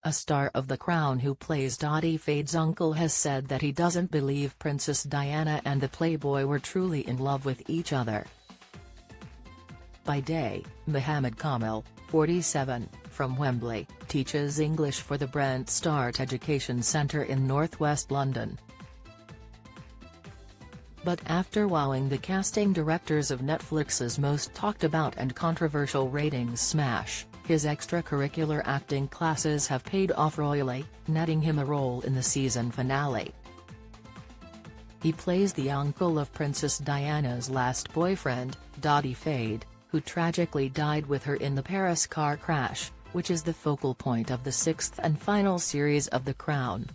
a star of The Crown who plays Dodi Fayed's uncle, has said that he doesn't believe Princess Diana and the Playboy were truly in love with each other. By day, Mohammed Kamil, 47, from Wembley, teaches English for the Brent Start Education Centre in northwest London. But after wowing the casting directors of Netflix's most talked about and controversial ratings smash, his extracurricular acting classes have paid off royally, netting him a role in the season finale. He plays the uncle of Princess Diana's last boyfriend, Dodi Fayed, who tragically died with her in the Paris car crash, which is the focal point of the sixth and final series of The Crown.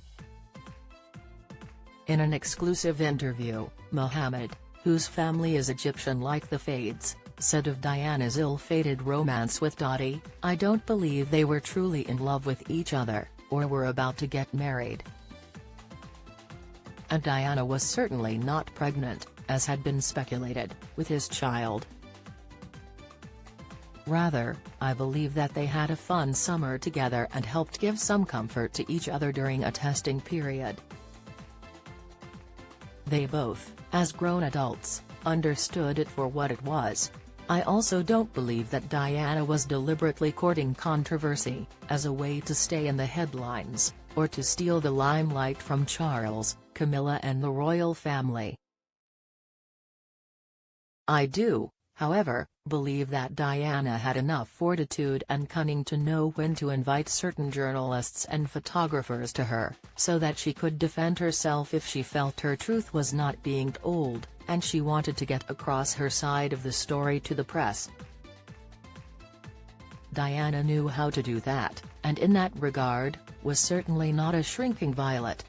In an exclusive interview, Mohammed, whose family is Egyptian like the Fayeds, said of Diana's ill-fated romance with Dodi, "I don't believe they were truly in love with each other, or were about to get married. And Diana was certainly not pregnant, as had been speculated, with his child. Rather, I believe that they had a fun summer together and helped give some comfort to each other during a testing period. They both, as grown adults, understood it for what it was. I also don't believe that Diana was deliberately courting controversy, as a way to stay in the headlines, or to steal the limelight from Charles, Camilla and the royal family. I do, however, believe that Diana had enough fortitude and cunning to know when to invite certain journalists and photographers to her, so that she could defend herself if she felt her truth was not being told, and she wanted to get across her side of the story to the press. Diana knew how to do that, and in that regard, was certainly not a shrinking violet.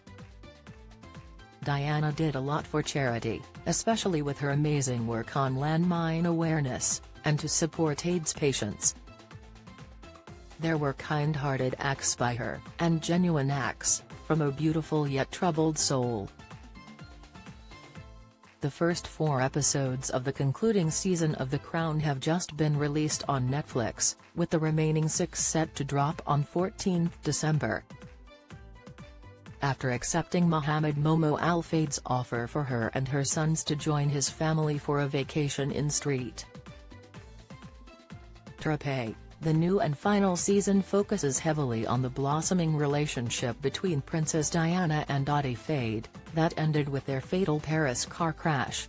Diana did a lot for charity, especially with her amazing work on landmine awareness, and to support AIDS patients. There were kind-hearted acts by her, and genuine acts, from a beautiful yet troubled soul." The first 4 episodes of the concluding season of The Crown have just been released on Netflix, with the remaining 6 set to drop on 14 December. After accepting Mohammed al-Fayed's offer for her and her sons to join his family for a vacation in St. Tropez, the new and final season focuses heavily on the blossoming relationship between Princess Diana and Dodi Fayed, that ended with their fatal Paris car crash.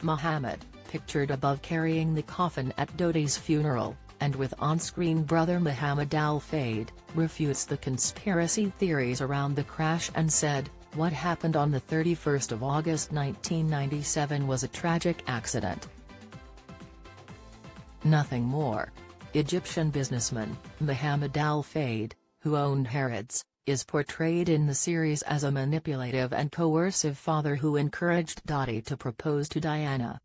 Mohammed, pictured above carrying the coffin at Dodi's funeral, and with on-screen brother Mohammed al-Fayed, refutes the conspiracy theories around the crash and said, "What happened on the 31st of August 1997 was a tragic accident. Nothing more." Egyptian businessman, Mohammed al-Fayed, who owned Harrods, is portrayed in the series as a manipulative and coercive father who encouraged Dodi to propose to Diana.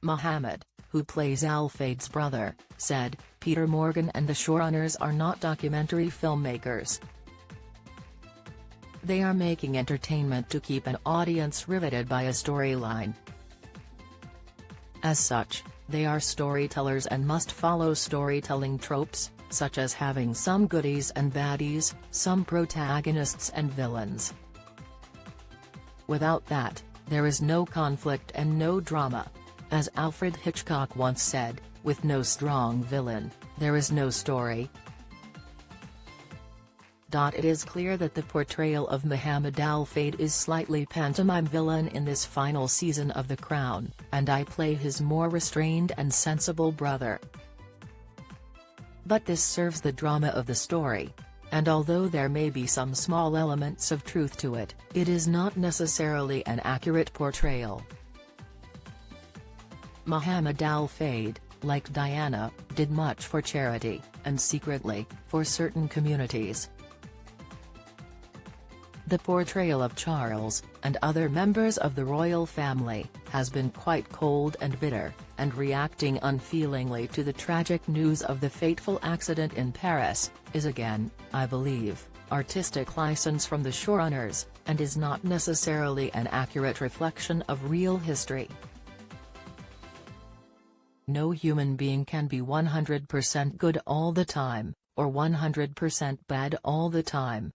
Mohammed, who plays al-Fayed's brother, said, "Peter Morgan and the showrunners are not documentary filmmakers. They are making entertainment to keep an audience riveted by a storyline. As such, they are storytellers and must follow storytelling tropes, such as having some goodies and baddies, some protagonists and villains. Without that, there is no conflict and no drama. As Alfred Hitchcock once said, with no strong villain, there is no story." It is clear that the portrayal of Mohammed al-Fayed is slightly pantomime villain in this final season of The Crown, and I play his more restrained and sensible brother. But this serves the drama of the story, and although there may be some small elements of truth to it, it is not necessarily an accurate portrayal. Mohammed al-Fayed, like Diana, did much for charity, and secretly, for certain communities. The portrayal of Charles, and other members of the royal family, has been quite cold and bitter, and reacting unfeelingly to the tragic news of the fateful accident in Paris, is again, I believe, artistic license from the showrunners, and is not necessarily an accurate reflection of real history. No human being can be 100% good all the time, or 100% bad all the time.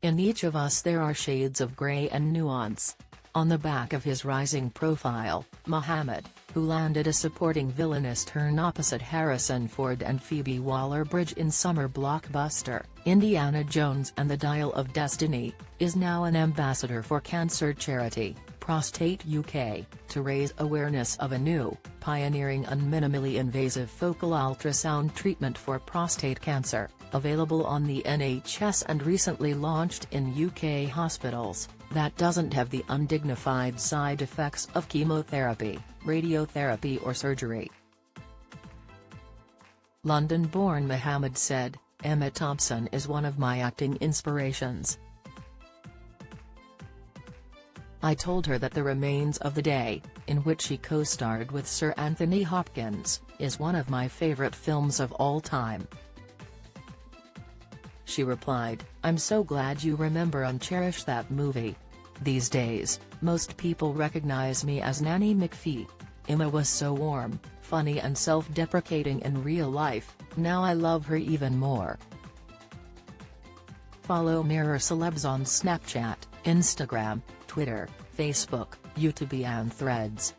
In each of us there are shades of grey and nuance. On the back of his rising profile, Muhammad, who landed a supporting villainous turn opposite Harrison Ford and Phoebe Waller-Bridge in summer blockbuster, Indiana Jones and the Dial of Destiny, is now an ambassador for cancer charity, Prostate UK, to raise awareness of a new, pioneering and minimally invasive focal ultrasound treatment for prostate cancer, available on the NHS and recently launched in UK hospitals, that doesn't have the undignified side effects of chemotherapy, radiotherapy or surgery. London-born Muhammad said, "Emma Thompson is one of my acting inspirations. I told her that The Remains of the Day, in which she co-starred with Sir Anthony Hopkins, is one of my favourite films of all time." She replied, "I'm so glad you remember and cherish that movie. These days, most people recognize me as Nanny McPhee. Emma was so warm, funny and self-deprecating in real life, now I love her even more." Follow Mirror Celebs on Snapchat, Instagram, Twitter, Facebook, YouTube and Threads.